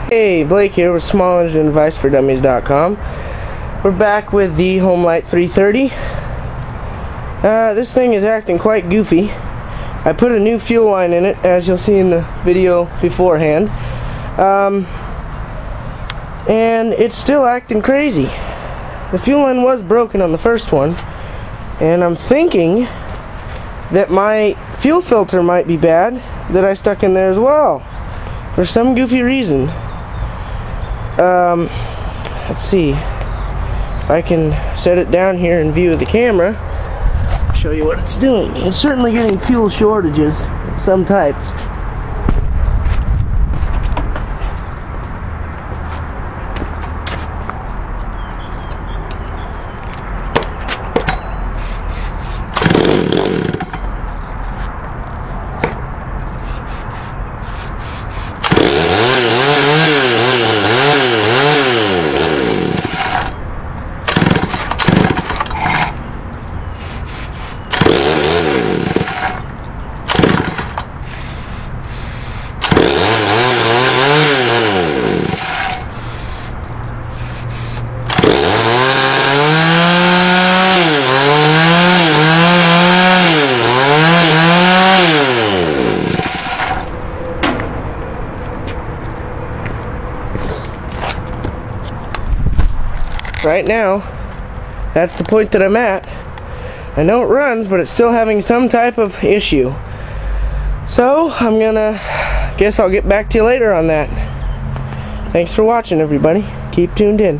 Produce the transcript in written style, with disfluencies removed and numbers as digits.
Hey, Blake here with SmallEngineAdviceForDummies.com. We're back with the Homelite 330. This thing is acting quite goofy. I put a new fuel line in it, as you'll see in the video beforehand. And it's still acting crazy. The fuel line was broken on the first one, and I'm thinking that my fuel filter might be bad that I stuck in there as well for some goofy reason. Let's see if I can set it down here in view of the camera, show you what it's doing. It's certainly getting fuel shortages of some type. Right now, that's the point that I'm at. I know it runs, but it's still having some type of issue. So, guess I'll get back to you later on that. Thanks for watching, everybody. Keep tuned in.